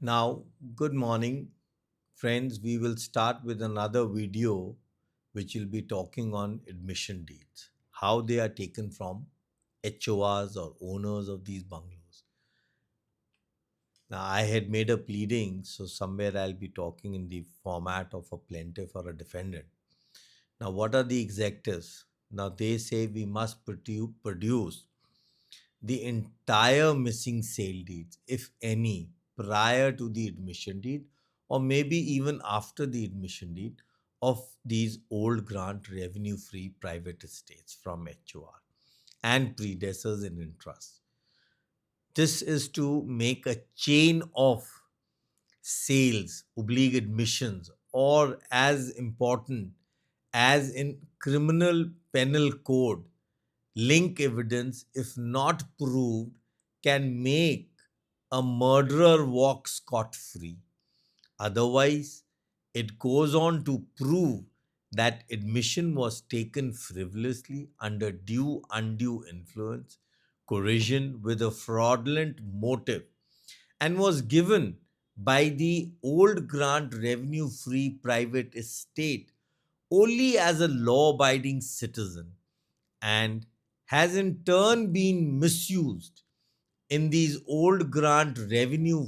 Now, good morning, friends. We will start with another video which will be talking on admission deeds, how they are taken from HORs or owners of these bungalows. Now, I had made a pleading, so somewhere I'll be talking in the format of a plaintiff or a defendant. Now, what are the executives? Now, they say we must produce the entire missing sale deeds, if any, prior to the admission deed, or maybe even after the admission deed of these old grant revenue free private estates from HOR and predecessors in interest. This is to make a chain of sales, oblique admissions, or as important as in Criminal Penal Code, link evidence, if not proved, can make a murderer walk scot free. Otherwise, it goes on to prove that admission was taken frivolously under due undue influence, coercion with a fraudulent motive, and was given by the old grant revenue free private estate only as a law abiding citizen and has in turn been misused in these old grant revenue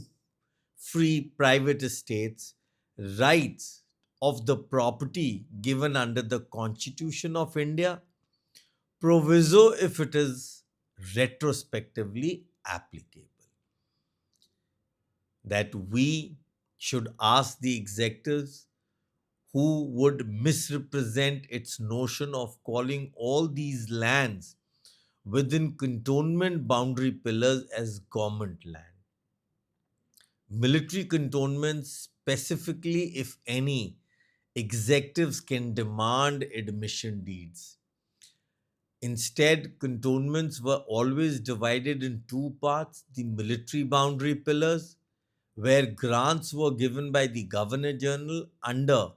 free private estates rights of the property given under the Constitution of India, proviso if it is retrospectively applicable. That we should ask the executives who would misrepresent its notion of calling all these lands within cantonment boundary pillars as government land. Military cantonments, specifically, if any, executives can demand admission deeds. Instead, cantonments were always divided in two parts: the military boundary pillars, where grants were given by the Governor General under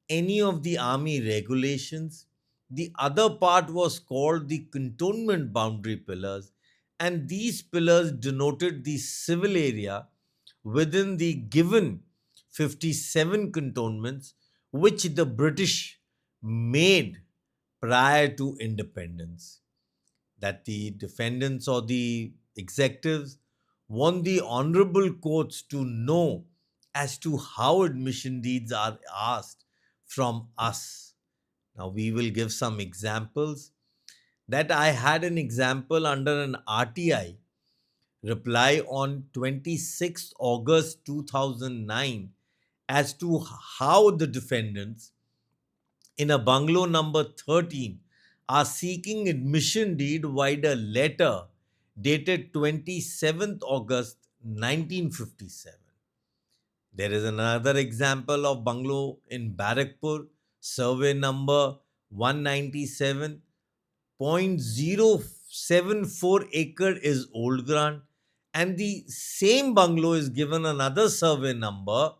any of the army regulations. The other part was called the cantonment boundary pillars, and these pillars denoted the civil area within the given 57 cantonments which the British made prior to independence. That the defendants or the executives want the honorable courts to know as to how admission deeds are asked from us. Now, we will give some examples. That I had an example under an RTI reply on 26th August 2009 as to how the defendants in a bungalow number 13 are seeking admission deed via a letter dated 27th August 1957. There is another example of bungalow in Barakpur, survey number 197.074 acre is old grant, and the same bungalow is given another survey number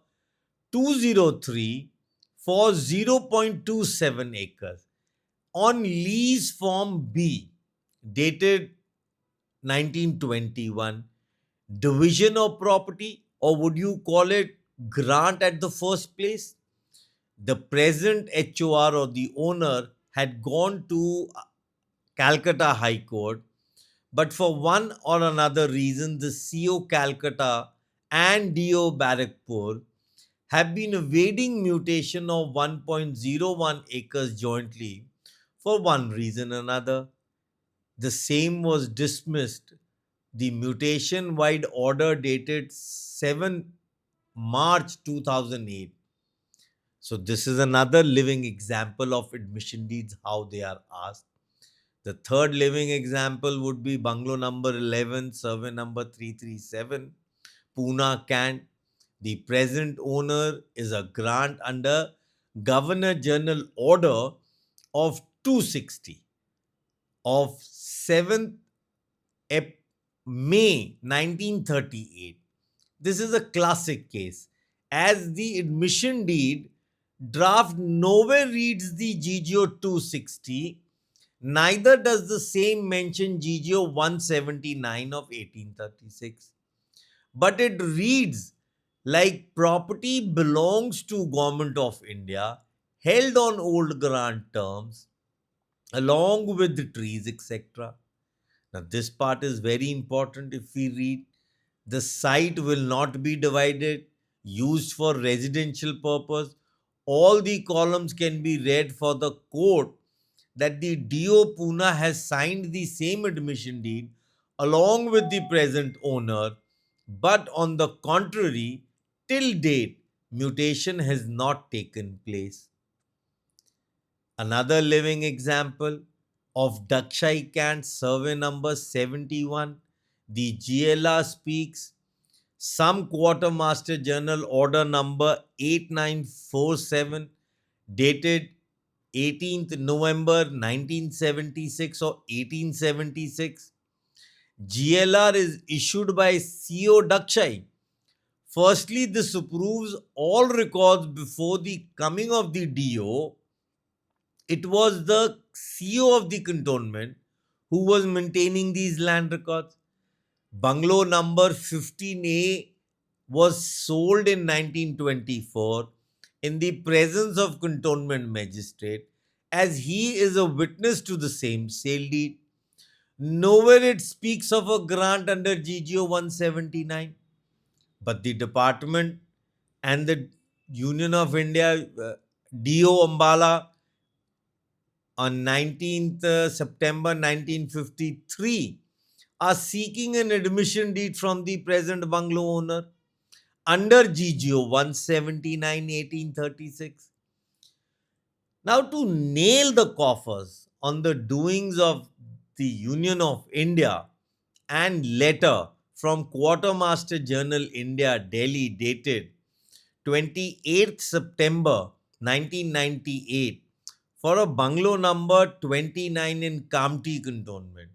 203 for 0.27 acres on lease form B dated 1921. Division of property, or would you call it grant at the first place? The present HOR or the owner had gone to Calcutta High Court, but for one or another reason, the CO Calcutta and DO Barakpur have been evading mutation of 1.01 acres jointly for one reason or another. The same was dismissed. The mutation wide order dated 7 March 2008. So, this is another living example of admission deeds, how they are asked. The third living example would be bungalow number 11, survey number 337, Pune, Kant. The present owner is a grant under Governor General Order of 260 of 7th May 1938. This is a classic case, as the admission deed draft nowhere reads the GGO 260, neither does the same mention GGO 179 of 1836, but it reads like property belongs to Government of India, held on old grant terms, along with the trees, etc. Now, this part is very important. If we read, the site will not be divided, used for residential purpose. All the columns can be read for the court that the DO Pune has signed the same admission deed along with the present owner, but on the contrary, till date, mutation has not taken place. Another living example of Dakshai Kant survey number 71, the GLR speaks. Some Quartermaster Journal order number 8947 dated 18th November 1976 or 1876. GLR is issued by CO Dakshai. Firstly, this approves all records before the coming of the DO. It was the CEO of the cantonment who was maintaining these land records. Bungalow number 15A was sold in 1924 in the presence of cantonment magistrate, as he is a witness to the same sale deed. Nowhere it speaks of a grant under GGO 179, but the department and the Union of India, DO Ambala, on 19th September 1953, are seeking an admission deed from the present bungalow owner under GGO 179/1836. Now, to nail the coffers on the doings of the Union of India, and letter from Quartermaster Journal India, Delhi, dated 28th September 1998, for a bungalow number 29 in Kamti cantonment.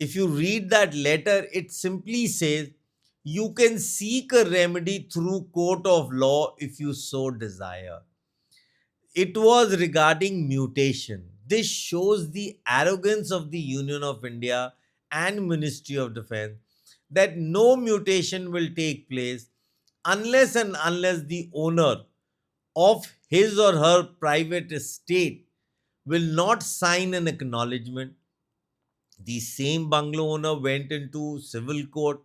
If you read that letter, it simply says you can seek a remedy through court of law if you so desire. It was regarding mutation. This shows the arrogance of the Union of India and Ministry of Defense that no mutation will take place unless and unless the owner of his or her private estate will not sign an acknowledgement. The same bungalow owner went into civil court.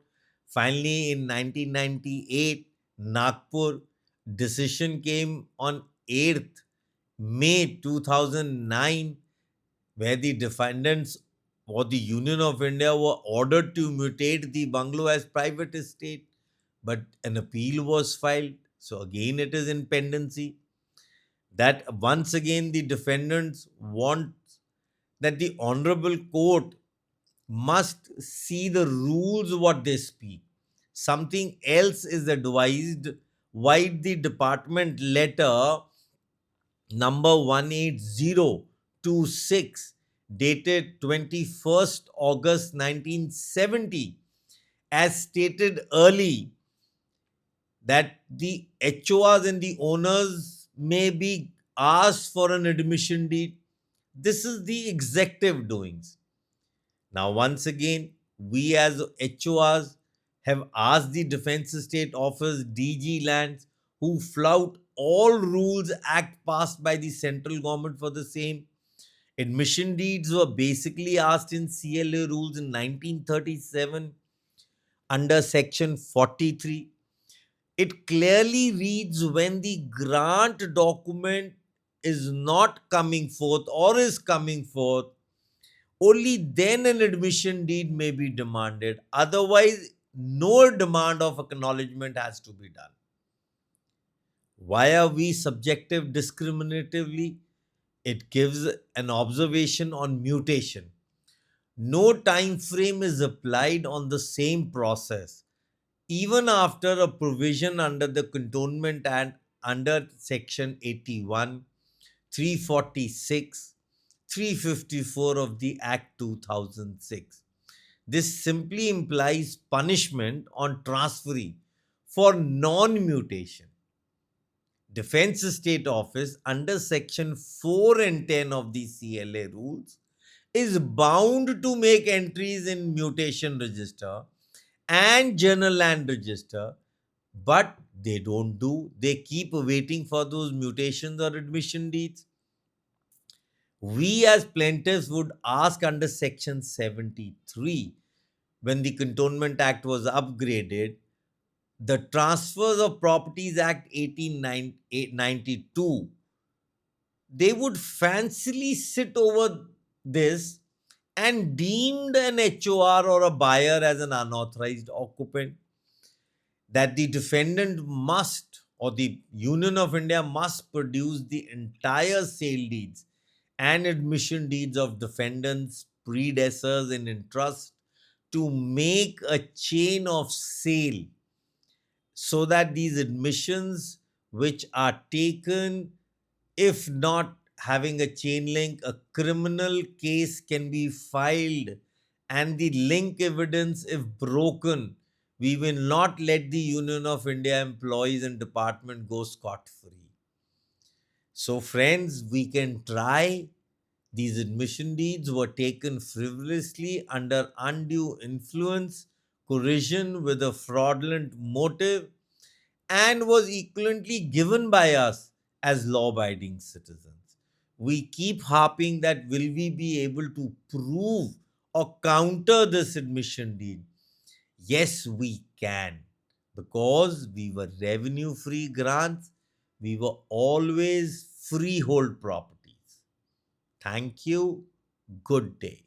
Finally, in 1998, Nagpur, decision came on 8th May 2009, where the defendants or the Union of India were ordered to mutate the bungalow as private estate, but an appeal was filed. So again, it is in pendency. That once again the defendants want that the honorable court must see the rules what they speak. Something else is advised. Why the department letter number 18026 dated 21st August 1970, as stated early, that the HORs and the owners may be asked for an admission deed. This is the executive doings. Now, once again, we as HORs have asked the Defense Estate Office, DG Lands, who flout all rules act passed by the central government for the same. Admission deeds were basically asked in CLA rules in 1937 under section 43. It clearly reads when the grant document is not coming forth or is coming forth, only then an admission deed may be demanded. Otherwise, no demand of acknowledgement has to be done. Why are we subjective discriminatively? It gives an observation on mutation. No time frame is applied on the same process, even after a provision under the Cantonment Act under Section 81, 346, 354 of the Act 2006. This simply implies punishment on transferee for non mutation. Defense State Office under Section 4 and 10 of the CLA rules is bound to make entries in mutation register and general land register But they don't do. They keep waiting for those mutations or admission deeds. We as plaintiffs would ask under Section 73, when the Cantonment Act was upgraded, the Transfers of Properties Act 1892, they would fancily sit over this and deemed an HOR or a buyer as an unauthorized occupant, that the defendant must, or the Union of India must produce the entire sale deeds and admission deeds of defendants, predecessors in interest to make a chain of sale, so that these admissions which are taken, if not having a chain link, a criminal case can be filed, and the link evidence, if broken, we will not let the Union of India employees and department go scot free. So, friends, we can try. These admission deeds were taken frivolously under undue influence, coercion with a fraudulent motive, and was equivalently given by us as law abiding citizens. We keep harping that will we be able to prove or counter this admission deed? Yes, we can, because we were revenue free grants, we were always freehold properties. Thank you. Good day.